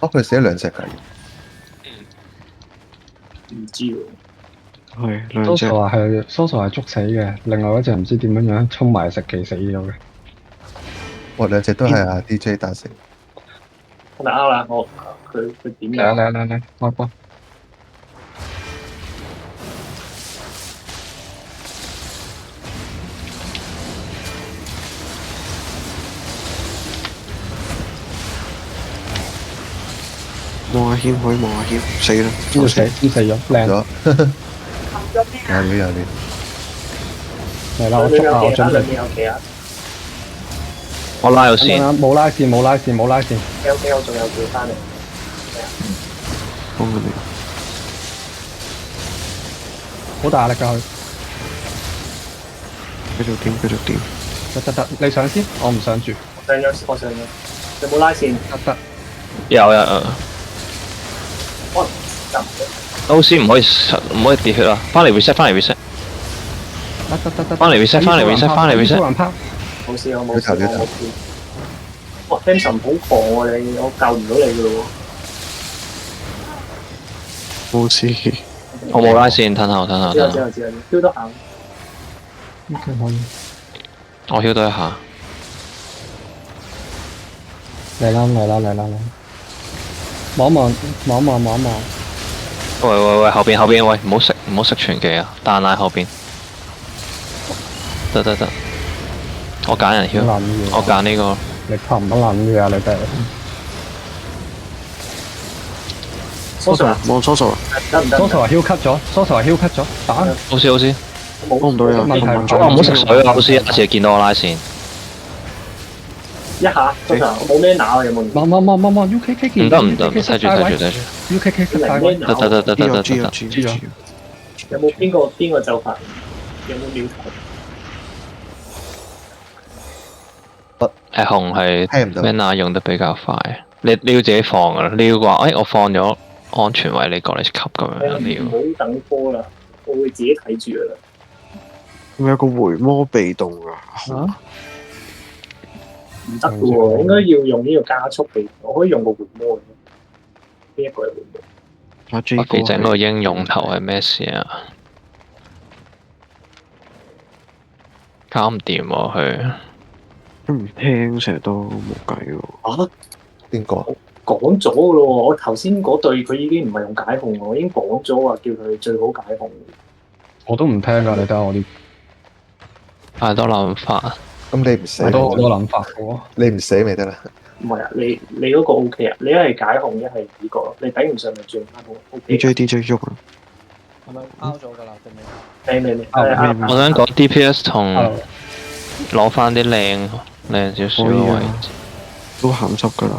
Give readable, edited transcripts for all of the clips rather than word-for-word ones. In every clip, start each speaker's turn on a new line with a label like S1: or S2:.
S1: 哦，佢死咗兩隻㗎。
S2: 唔知喎。
S3: 係兩隻。
S4: 蘇蘇係捉死嘅，另外嗰隻唔知點樣衝埋食期死咗嘅。
S1: 哇，兩隻都係啊 DJ 打死。
S2: 係咪啱啦？佢點
S4: 嚟，開波！
S3: 望下謙可以望下謙，死啦！
S4: 邊死咗，靚
S1: 咗。有料。
S4: 嚟啦！我捉下，我準備。
S2: 有企啊！
S5: 我拉咗線。
S4: 冇拉線。
S2: OK，我仲有叫翻嚟。
S3: 幫佢哋。
S4: 好大力㗎佢。
S3: 繼續點。
S4: 得，你上先，我唔上住。
S2: 我上咗。有冇拉線？
S4: 得。
S5: 有。
S2: 我就
S5: 都先唔可以跌血啦，翻嚟 reset。
S4: 得。
S5: 翻嚟 reset。
S2: 冇事，我冇事。哇 ，Hanson 好狂喎你，我救唔到你㗎咯喎。
S3: 冇事。
S5: 我冇拉線，褪後。
S2: 知道，飄得行。
S4: 可以。
S5: 我 heal 多一下。
S4: 嚟啦！望一望。
S5: 喂，後邊喂，唔好食傳技啊！彈奶後邊。得，我揀人 heal，我揀呢個。
S4: 你憑乜撚嘢啊？你哋
S2: 蘇蘇啊，
S3: 望蘇蘇啊！
S2: 得唔得？
S4: 蘇蘇話 heal cut 咗，打
S5: 好先。
S3: 幫唔到人。
S4: 問題
S5: 唔好食水啊！好先，下次見到我拉線。
S2: 一下，蘇蘇，我冇咩拿啊，有冇？
S4: 望 UKK
S5: 唔得，睇住。
S4: UKK 塞晒位，
S5: 得。
S3: 知咗。
S2: 有冇邊個就法？有冇秒頭？
S5: 紅係
S1: 聽唔到
S5: mana 用得比較快，你要自己放噶啦，你要話我放咗安全位，你過嚟吸咁樣，你要。
S2: 唔好等波啦，我會自己睇住噶啦。
S3: 咪有個回魔被動啊！
S2: 唔得嘅喎，應該要用呢個加速技，我可以用個回魔嘅。邊一個係回魔？
S3: 阿 J
S5: 我
S3: 哥
S5: 幾整個英勇頭係咩事啊？搞唔掂喎佢。
S3: 都唔聽，成日都冇計喎。
S2: 啊？
S1: 邊個？
S2: 講咗嘅咯喎，我頭先嗰隊佢已經唔係用解控，我已經講咗話叫佢最好解控。
S4: 我都唔聽㗎，你睇下我啲
S5: 太多諗法。
S1: 咁你唔死？
S4: 好多諗法嘅喎。
S1: 你唔死咪得啦。
S2: 唔係啊，你嗰個 O K 啊，你一係解控，一係呢個，你頂唔上咪轉翻好 O K。DJ
S3: 喐啊！
S6: 係咪拗咗㗎啦？定未？
S2: 未。
S5: 我想講 DPS 同攞翻啲靚少少嘅位置。
S3: 都鹹濕㗎啦。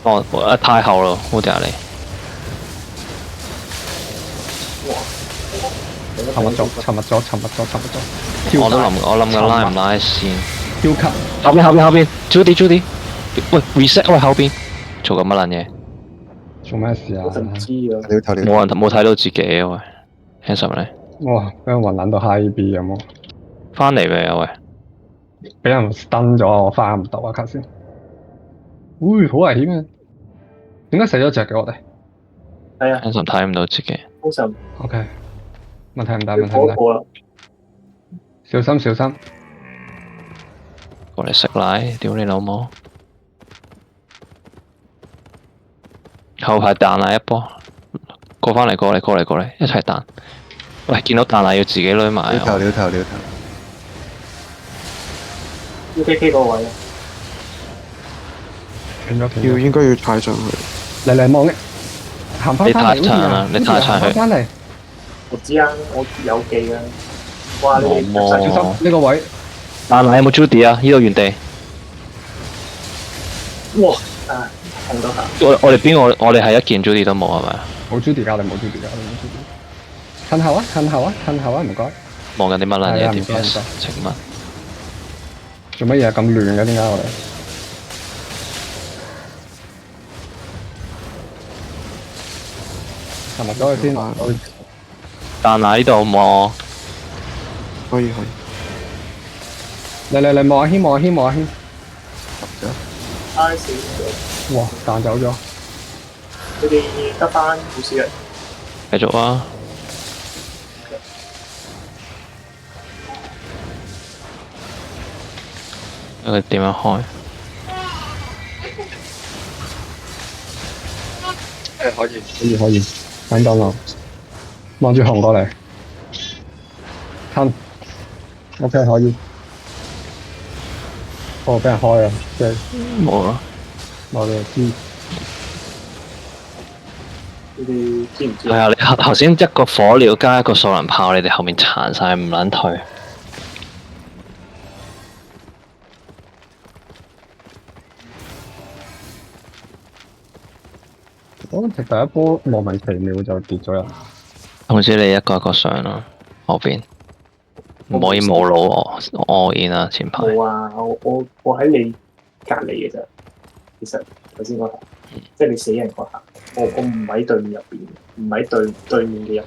S5: 哦，太後咯，好掉你。
S4: 沉默咗。
S5: 我諗緊拉唔拉線。
S4: 跳級。
S5: 後邊 ，Judy，喂 reset 喂後邊，做緊乜撚嘢？
S4: 做咩事啊？
S2: 我就唔知啊。
S5: 冇睇到自己啊喂 ，Handsome 咧。
S4: 哇！俾人暈撚到 high B 咁喎。
S5: 翻嚟未啊喂？
S4: 俾人stun咗，我翻唔到啊！頭先。會好危險啊！點解死咗隻嘅我哋？
S2: 係啊。
S5: Handsome 睇唔到自己。
S2: 通常。
S4: OK。問題唔大。小心。
S5: 過嚟食奶，屌你老母！後排彈奶一波，過嚟，一齊彈。喂，見到彈奶要自己攞埋。
S1: 撩頭。
S2: UKK 嗰個位啊。
S3: 應該要踩上去。
S4: 嚟望嘅，行翻翻嚟。
S5: 你太殘啦！你太殘佢。
S4: 翻嚟。
S2: 我知啊，我有記啊。哇！你
S4: 小心呢個位。
S5: 彈奶有冇 Judy 啊？呢度原地。
S2: 哇！碰到下。
S5: 我哋係一件 Judy 都冇係咪？
S4: 冇 Judy 㗎，你冇 Judy 㗎，褪後啊，唔該。
S5: 望緊啲乜撚嘢
S4: DPS？
S5: 請問。
S4: 做乜嘢咁亂嘅？點解我哋？沉默咗佢先。
S5: 彈奶呢度好冇？
S3: 可以。
S4: 嚟望下軒。
S2: 啊！拉死咗，
S4: 哇，彈走咗。
S2: 佢哋得翻好少人。
S5: 繼續啊！佢點樣開？
S3: 可以，
S4: 等等我，望住紅過嚟，吞。OK 可以。哦，俾人開啊！即係
S5: 冇啦。
S4: 我哋知。
S2: 你哋知唔知？
S5: 係啊！你頭先一個火療加一個數能炮，你哋後面殘晒唔撚退。
S4: 我第一波莫名其妙就跌咗人。
S5: 總之你一個一個上咯，後邊唔可以冇腦我 in 啊！前排
S2: 冇啊！我喺你隔離嘅咋。其實頭先嗰下，即係你死人嗰下，我唔喺對面入邊，唔喺對面嘅入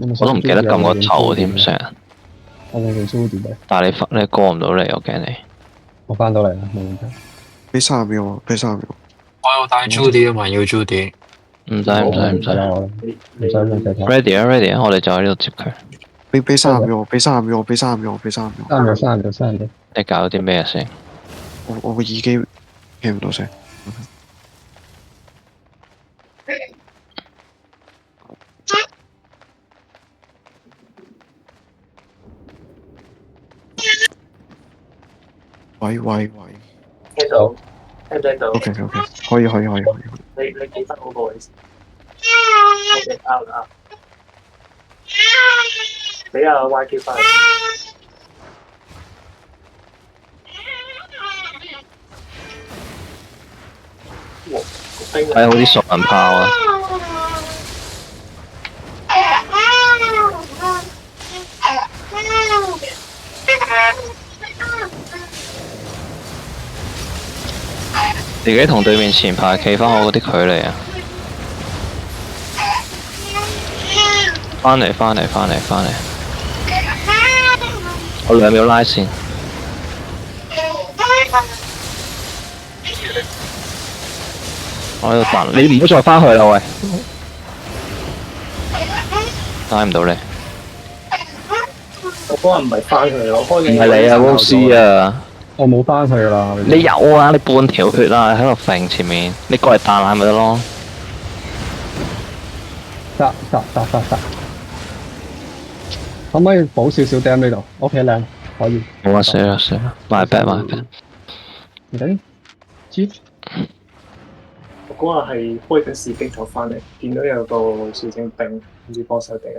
S2: 邊。
S5: 我都唔記得撳個頭添成日。
S4: 我冇用蘇點嘅。
S5: 但係你過唔到嚟，我驚你。
S4: 我翻到嚟啦，冇問題。
S3: 俾30秒啊！俾30秒。
S7: 我有帶 Judy 啊嘛，要 Judy。
S5: 唔使。
S4: 唔使
S5: ready 啊 ready 啊！我哋就喺呢度接佢。
S3: 俾30秒，俾30秒，俾30秒，俾30秒。
S4: 3秒。
S5: 你搞咗啲咩先？
S3: 我個耳機聽唔到聲。喂。
S2: 聽到，聽唔聽到
S3: OK，可以。
S2: 你記翻嗰個位先。OK，啱啦。俾阿 YK 翻嚟。哇！個兵
S5: 睇好啲熟人炮啊！自己同對面前排企翻好嗰啲距離啊！翻嚟！我2秒拉線。我喺度彈，你唔好再翻去啦喂！拉唔到你。
S2: 我嗰日唔係翻去，我開
S5: 唔係你啊 Rose 啊！
S4: 我冇翻去啦。
S5: 你有啊！你半條血啊，喺度揈前面，你過嚟彈下咪得咯。
S4: 殺！可唔可以補少少 dam 呢度 ？OK 靚，可以。
S5: 冇啊！死啦！買 back。
S4: 唔緊要，知。
S2: 我嗰日係開緊士兵坐翻嚟，見到有個小精兵，唔知幫手頂一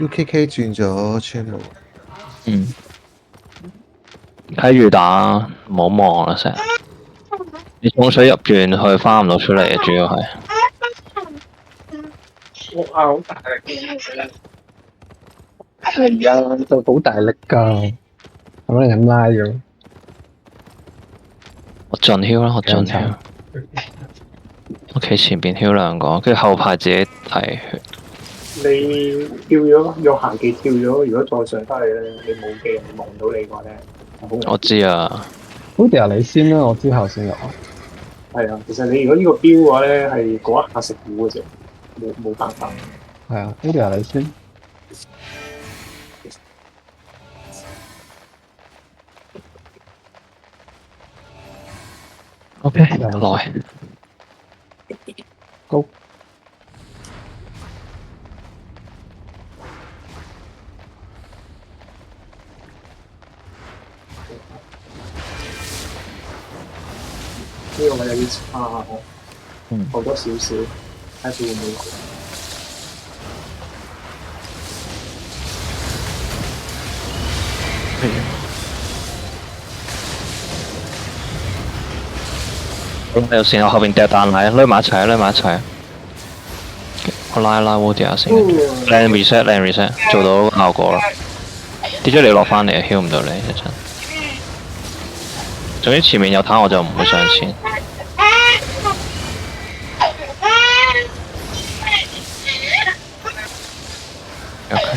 S2: 頂。
S1: UKK 轉咗 channel。
S5: 睇住打，唔好望啦成日。你沖水入轉去翻唔到出嚟嘅，主要係。
S2: 哇！好大力！
S4: 係啊，就好大力㗎。咁你咁拉咗？
S5: 我盡囂啦，我盡囂。我企前邊囂2個，跟住後排自己睇血。
S2: 你跳咗用行技跳咗，如果再上翻嚟咧，你冇技人望到你嘅話咧，
S5: 我知啊。
S4: 好地啊，你先啦，我之後先入。
S2: 係啊，其實你如果呢個標嘅話咧，係嗰一下食糊嘅啫，冇辦法。
S4: 係啊，好地啊，你先。
S5: OK，來。
S4: 高。
S2: 呢個位有啲差，放多少少，睇下會唔會好。
S5: 有線我後邊掉彈奶，攆埋一齊。我拉 Woody 下先，靚 reset，做到效果啦。跌咗你落翻嚟，heal 唔到你一陣。總之前面有彈我就唔會上前。OK。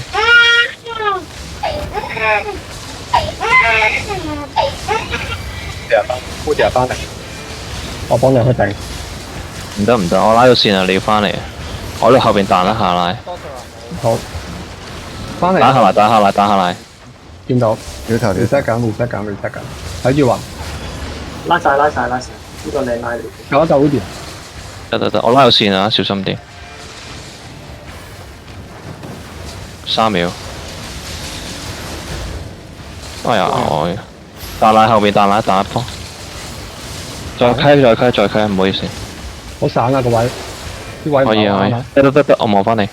S4: 烏迪亞翻嚟，我幫你去頂。
S5: 唔得唔得，我拉咗線啊！你要翻嚟，我喺後邊彈一下拉，
S6: 多數人
S4: 好，翻嚟。
S5: 打下來打下來打下來，
S4: 見到
S1: 鳥頭鳥
S4: reset 緊 reset 緊 reset 緊，睇住雲，
S2: 拉晒，呢個靚拉嚟嘅。
S4: 搞一就烏迪。
S5: 得，我拉咗線啊，小心啲。3秒。哎呀，我彈拉後邊彈拉彈一波，再開，唔好意思。
S4: 好散啊個位，啲位唔
S5: 可以啊，
S4: 啱啊。
S5: 得，我望翻你。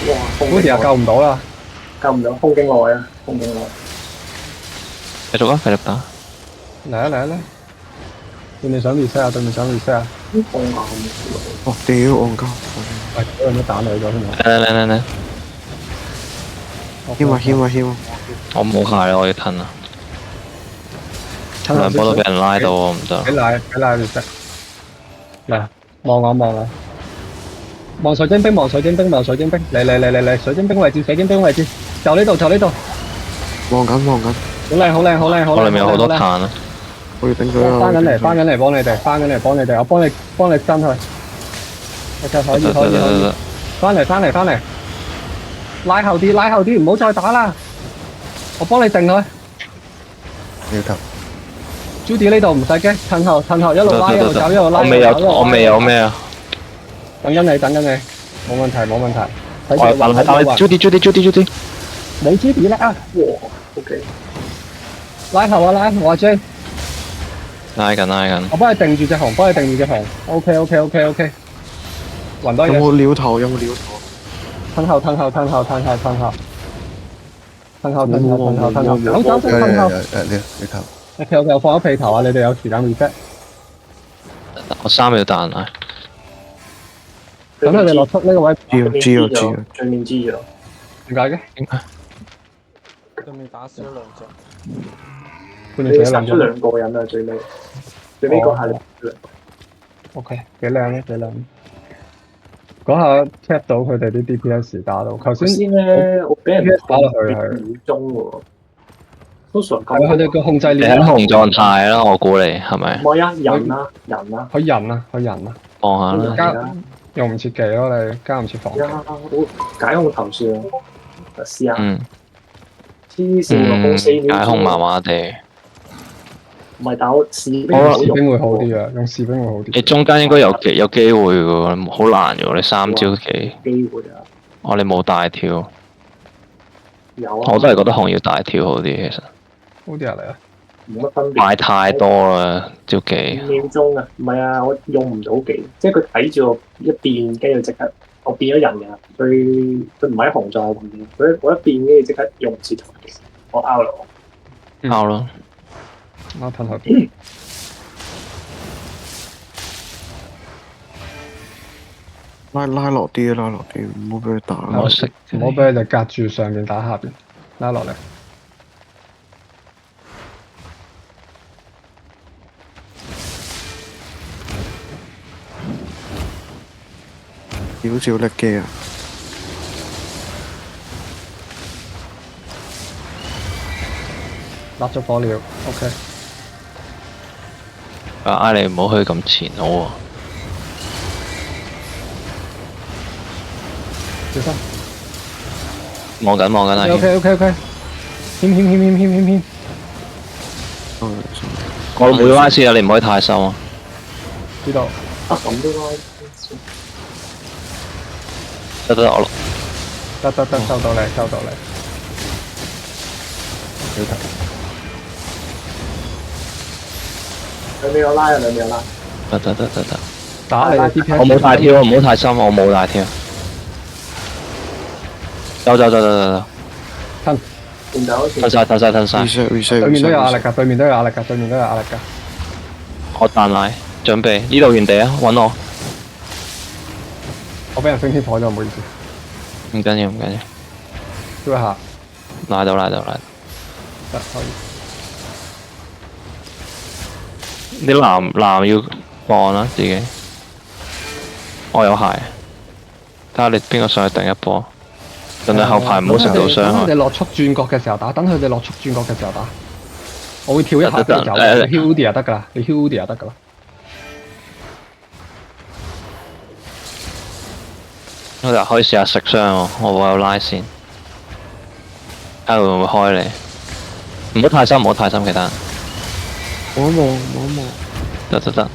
S2: 哇！
S4: 烏迪亞救唔到啦，
S2: 救唔到，空境內啊，空境內。
S5: 繼續啊，繼續打。
S4: 嚟啊！對面想 reset 啊，對面想 reset 啊。
S2: 空眼
S3: 哦屌戇鳩，
S4: 喂，有冇打你咗添啊？
S5: 嚟，
S3: 謙啊！
S5: 我冇鞋啦，我要褪啦。兩波都俾人拉到，我唔得。
S4: 俾奶 reset。嚟，望我。望水晶兵，嚟，水晶兵位置，就呢度。
S3: 望緊，
S4: 好靚。
S5: 我裏面有好多炭啊！
S3: 我要頂佢啊！
S4: 翻緊嚟幫你哋，我幫你跟佢。OK，可以。
S5: 得，
S4: 翻嚟，拉後啲，唔好再打啦。我幫你定佢。
S1: 鳥頭
S4: Judy 呢度唔使驚，褪後一路拉一路走，
S5: 我未有咩啊？
S4: 等緊你，冇問題。
S5: 我打 Judy，
S4: 冇 Judy 叻啊！
S2: 哇！OK，
S4: 拉後啊拉，我阿 J，
S5: 拉緊。
S4: 我幫你定住隻紅，OK，雲多嘢，
S3: 有冇鳥頭？
S4: 褪後，走，
S1: 有
S4: 鳥頭，OK，我放咗被頭啊，你哋有時間 reset，
S5: 我3秒彈啊！
S4: 等佢哋落出呢個位，
S3: 知啊！
S2: 最面知咗。
S4: 點解嘅？
S6: 對面打少咗2隻，
S4: 佢哋
S2: 你殺出
S4: 寫兩張
S2: 2個人啊！最尾嗰下你兩個。
S4: ，OK，幾靚。嗰下 check 到佢哋啲 DPS 打到，頭先
S2: 咧，我俾人
S4: 打落去係
S2: 2鐘喎，通常
S4: 係佢哋個控制
S5: 你
S4: 鏈
S5: 喺紅狀態啦，我估你係咪
S2: 唔？係啊，人啊，
S4: 佢人啊，
S5: 望下啦。
S4: 加用唔切技咯，你加唔切防技。
S2: 我解控頭算啊，試下。
S5: 嗯，
S2: 黐線個公4秒。
S5: 解控麻麻地。
S2: 唔係，但我士兵
S5: 好啊
S4: 士兵會好啲啊，用士兵會好啲。
S5: 你中間應該有機會嘅喎，好難嘅喎，你3招幾？
S2: 機會啊，
S5: 你冇大跳，
S2: 有啊。
S5: 我都係覺得紅要大跳好啲，其實
S4: 好啲嚟啊！
S2: 冇乜分別。
S5: 買太多啦，招技。
S2: 5秒鐘啊，唔係啊，我用唔到技，即係佢睇住我一變，跟住即刻我變咗人㗎。佢唔喺紅狀咁樣，佢一變跟住即刻用唔切台技，我 out 啦。
S5: 拗咯，
S4: 我褪後邊，
S3: 拉落啲，唔好俾佢打。
S5: 我識。
S4: 唔好俾佢哋隔住上面打下邊，拉落嚟。
S3: 屌照叻機啊！
S4: 甩咗火了 ，OK。
S5: 嗌你唔好去咁前好喎。
S4: 小心。
S5: 望緊啊！
S4: OK。謙。
S5: 我冇咗 I C 啊，你唔可以太收啊。
S4: 知道。
S2: 啊咁都拉。
S5: 得，我落。
S4: 得，收到你。小頭。
S2: 兩秒拉。
S5: 得。
S4: 打你哋 DPS。
S5: 我冇大跳，唔好太深，我冇大跳。走。
S4: 褪。
S2: 見到好似。
S5: 褪晒。
S3: reset。
S4: 對面都有壓力㗎，對面都有壓力㗎。
S5: 我彈奶，準備呢度原地啊，揾我。
S4: 我俾人升天台咗，唔好意思。
S5: 唔緊要。
S4: 招一下。
S5: 拉到。
S4: 得可以。
S5: 啲藍要放啦自己。我有鞋，睇下你邊個上去頂一波。盡量後排唔好食到傷
S4: 等佢
S5: 害。
S4: 哋落速轉角嘅時候打，等佢哋落速轉角嘅時候打。我會跳一下跟住走，你 heal Udi 就得㗎啦，你 heal Udi 就得㗎啦。
S5: 我哋可以試下食傷喎，我會有拉線，睇下會唔會開你。唔好太深，唔好太深，其他人
S3: 望一望，望一望。
S5: 得。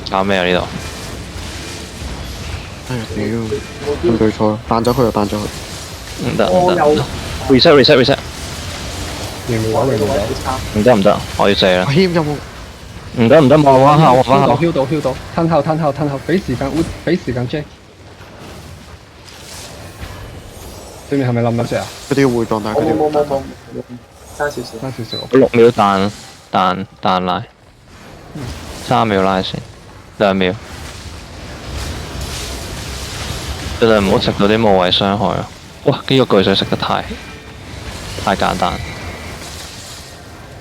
S5: 搞咩啊呢度？
S3: 哎呀屌！咁對錯，彈走佢就彈走佢。
S5: 唔得
S2: 我有
S5: reset，
S4: 認唔到，認唔到。
S5: 唔得，我要射啦
S3: 阿！謙有冇？
S5: 唔得，望翻下，望翻下。
S4: Q 到，褪後，俾時間 J。對面係咪冧咗隻啊？
S3: 佢哋要回檔，但係佢哋
S2: 冇，爭少少。
S4: 爭少少。
S5: 6秒彈拉，3秒拉線，2秒。盡量唔好食到啲無謂傷害啊！哇！呢個巨水食得太簡單，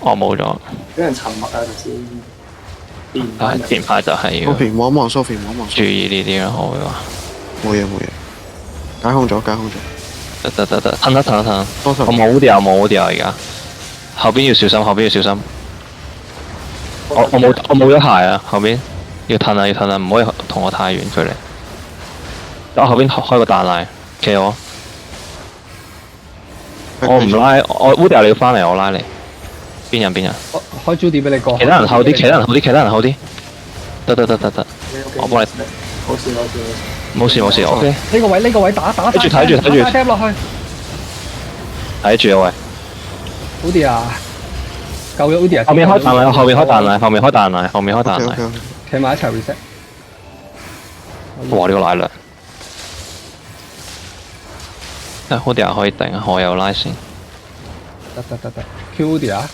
S5: 我冇咗。
S2: 俾人沉默啊！頭先電
S5: 但係前排就係要
S3: Sophie 望一望 Sophie 望一望。
S5: 注意呢啲咯，我會話。
S3: 冇嘢，解控咗。
S5: 得，褪一褪。
S3: 多數
S5: 我冇啲啊而家。後邊要小心。我冇咗鞋啊，後邊要褪啊，唔可以同我太遠距離。我後邊開個彈奶，企我。我唔拉，Udia 你要翻嚟，我拉你。邊人？
S4: 開 Judy 俾你過。
S5: 其他人後啲。得。我幫你。
S2: 冇事。
S5: 冇事 ，OK。
S4: 呢個位打。
S5: 睇住
S4: 打 tap 落去。
S5: 睇住啊喂。
S4: Udi 啊，救咗 Udi 啊。
S5: 後面開彈奶，後面開彈奶。
S3: OK。
S4: 企埋一齊 reset。
S5: 哇！呢個奶量。Udia 可以頂，我有拉線。
S4: 得。Q Udi 啊，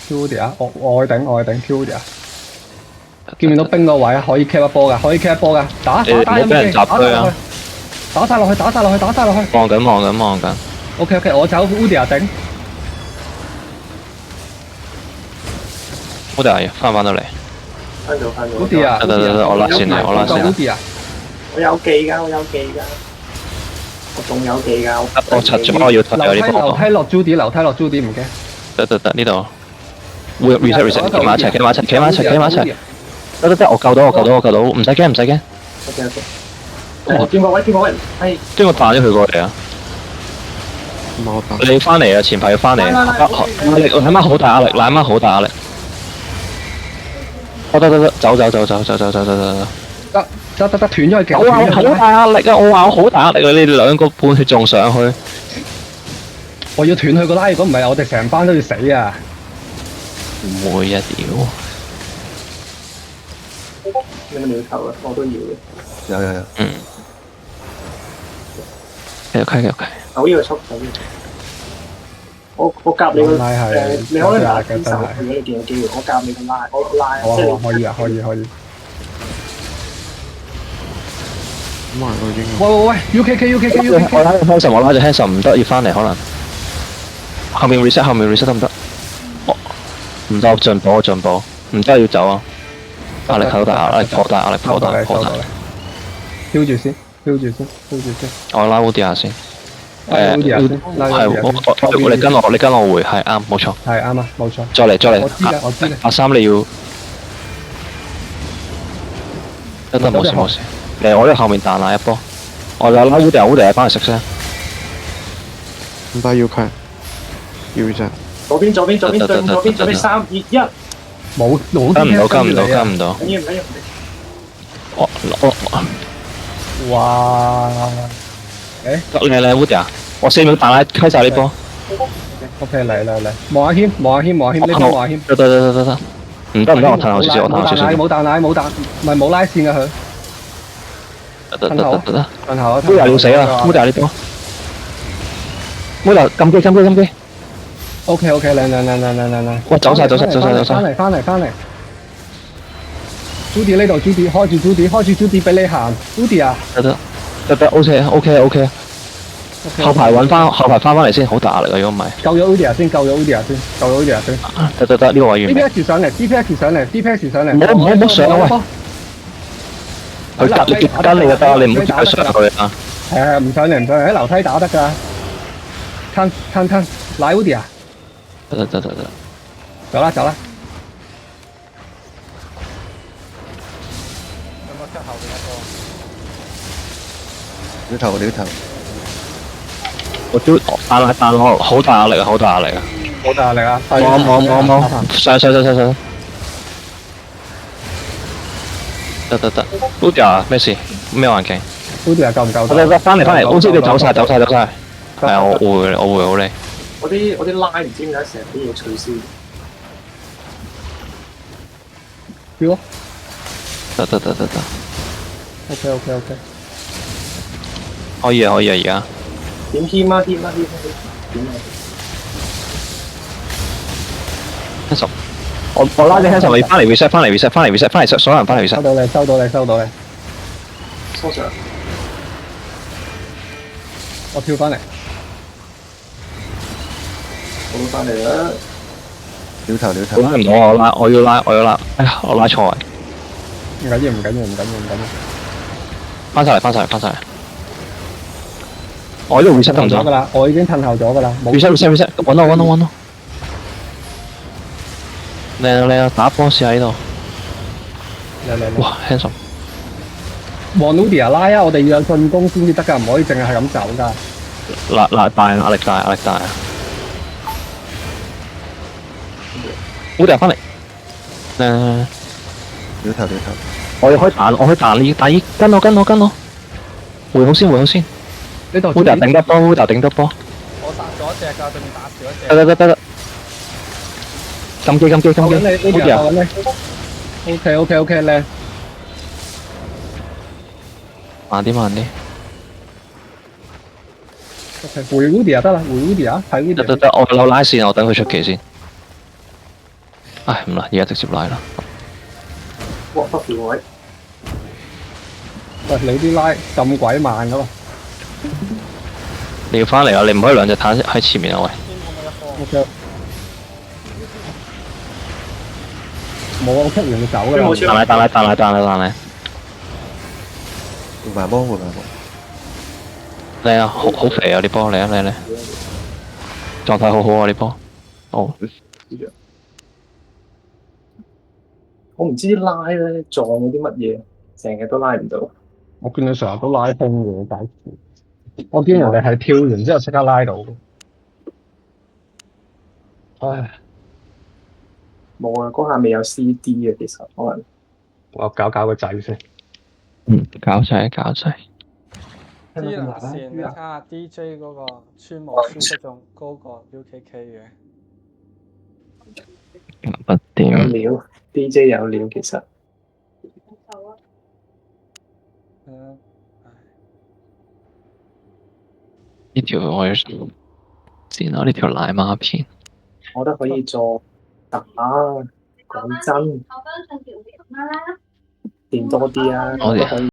S4: 我去頂 Q Udi 啊。見唔見到冰個位啊？可以 cap 一波㗎，打
S5: 你唔好俾人集區啊！
S4: 打晒落去。
S5: 望緊。
S4: OK，我走 Udi 啊頂。
S5: Udia 翻到嚟。
S2: 翻到。
S4: Udi 啊，
S5: 得，我拉線嚟。
S4: Udi 啊，
S2: 我有技㗎，我仲有技㗎。
S5: 我柒咗，我要退有啲波。
S4: 樓梯落 Judy 唔驚。
S5: 得呢度。會 reset，企埋一齊。得，我救到，唔使驚。
S2: OK。轉個位，係。
S5: 將我彈咗佢過嚟啊！
S3: 唔係我打。
S5: 你翻嚟啊！前排要翻嚟。壓力，奶媽好大壓力。得，走。
S4: 得斷咗佢腳。
S5: 我話我好大壓力啊！你哋兩個半血仲上去。
S4: 我要斷佢個拉，如果唔係我哋成班都要死啊！
S5: 唔會啊屌！
S2: 有冇鳥頭啊？我都要嘅。
S1: 有。
S5: 繼續。
S2: 抖呢個速度。我夾你個你可以拿堅手，如果你見有機會，我夾你個拉，我拉。
S4: 可以啊。
S3: 咁埋佢已經。
S4: 喂 ，UKK，
S5: 我拉咗 hands 唔得，要翻嚟可能。後面 reset 得唔得？唔得，我進步，唔得要走啊！壓力好大，壓力破大。
S4: 飄住先。
S5: 我拉 Udia 先。
S4: 係
S5: 你跟我回，係啱，冇錯。
S4: 係啱啊，冇錯。
S5: 再嚟。
S4: 我知嘅。
S5: 阿三你要。得冇事。我呢後面彈奶一波，我有拉 Udia 翻去食先。
S3: 唔得要佢。要 reset。
S2: 左邊，3、2、1。
S4: 冇
S5: 跟唔到。
S2: 唔要。
S4: 哇！
S5: 嚟 Udia，我4秒彈奶開晒呢波。
S4: OK，嚟，望下謙，呢邊望下謙。
S5: 得，唔得，我褪後少少。
S4: 冇彈奶，唔係冇拉線㗎佢。
S5: 得。
S4: 褪後。
S5: Udia 要死啦 ，Udia 呢波。Udia 撳機。
S4: OK，嚟。
S5: 喂，走晒。
S4: 翻嚟。Judy 呢度 ，Judy 開住 Judy 俾你行 ，Judy 啊。
S5: 得 ，OK。後排翻嚟先，好大壓力啊！如果唔係。
S4: 救咗 Udia 先。
S5: 得，呢個位完美。
S4: DPS 上嚟。
S5: 唔好上啊喂！佢跟你就得，你唔好接佢上去啊！
S4: 係唔上嚟唔上嚟，喺樓梯打得㗎。吞，奶 Woody 啊！
S5: 得，
S4: 走啦走啦，
S6: 有冇 cut 後邊一個？
S1: 撩頭撩頭，
S5: 我都彈落，好大壓力啊！好大壓力啊！
S4: 好大壓力啊！
S5: 冇，上，得，Woody 啊，咩事？咩環境？
S4: Woody 啊，夠唔夠？
S5: 得，翻嚟，好似你走晒，係啊，我會好你。
S2: 我啲拉唔知點解成日都要取消。
S4: 跳啊
S5: 得，
S4: ！OK，
S5: 可以啊，而家。
S2: 點添啊？點啊？
S5: 我拉你 hands 你翻嚟 reset， 翻嚟，所有人翻嚟 reset。
S4: 收到你。
S2: 收上。
S4: 我跳翻嚟。
S2: 我都翻嚟啦。
S1: 撩頭
S5: 我拉唔到，我要拉，哎呀，我拉錯位。
S4: 唔緊要。
S5: 翻晒嚟。我呢度 reset 得唔得？
S4: 咗㗎啦，我已經褪後咗㗎啦。
S5: reset，揾到。靚啊！打波試喺度。
S4: 嚟。
S5: 哇 hands up！
S4: 望 Woody 啊拉啊！我哋要有進攻先至得㗎，唔可以淨係咁走㗎。
S5: 嗱大壓力大啊！Woody 翻嚟。
S1: 撩頭，
S5: 我可以彈你跟我。回好先。
S4: 呢度
S5: Woody 頂得波。
S6: 我殺咗一隻㗎，對面打少一隻。
S5: 得。撳機。
S4: Woody 啊！OK，靚。
S5: 慢啲。
S4: OK， 回 Woody 啊得啦，回 Woody 啊，睇 Woody。
S5: 得，我有拉線，我等佢出奇先。唉，唔啦，而家直接拉啦。
S2: 哇！不條位。
S4: 喂，你啲拉咁鬼慢㗎喎。
S5: 你要翻嚟啊！你唔可以兩隻彈喺前面啊！喂。
S4: OK。冇啊！我 cut 完就走㗎啦。
S5: 彈你。
S1: 換埋波。
S5: 靚啊！好肥啊！啲波嚟啊！狀態好啊！啲波。哦。
S2: 我唔知啲拉咧撞咗啲乜嘢，成日都拉唔到。
S4: 我見你成日都拉空嘅，解決。我見人哋係跳完之後即刻拉到。唉，
S2: 冇啊！嗰下未有 CD 啊，其實可能。
S4: 我搞個掣先。
S5: 搞齊。
S6: 智能線你睇下 DJ 嗰個穿模輸出仲高過 UKK 嘅。
S5: 不
S2: 有
S5: 掂。
S2: 料 ，DJ 有料其實。
S5: 呢條我要先攞呢條奶媽片。
S2: 我覺得可以做打，講真，練多啲啊！我都可以。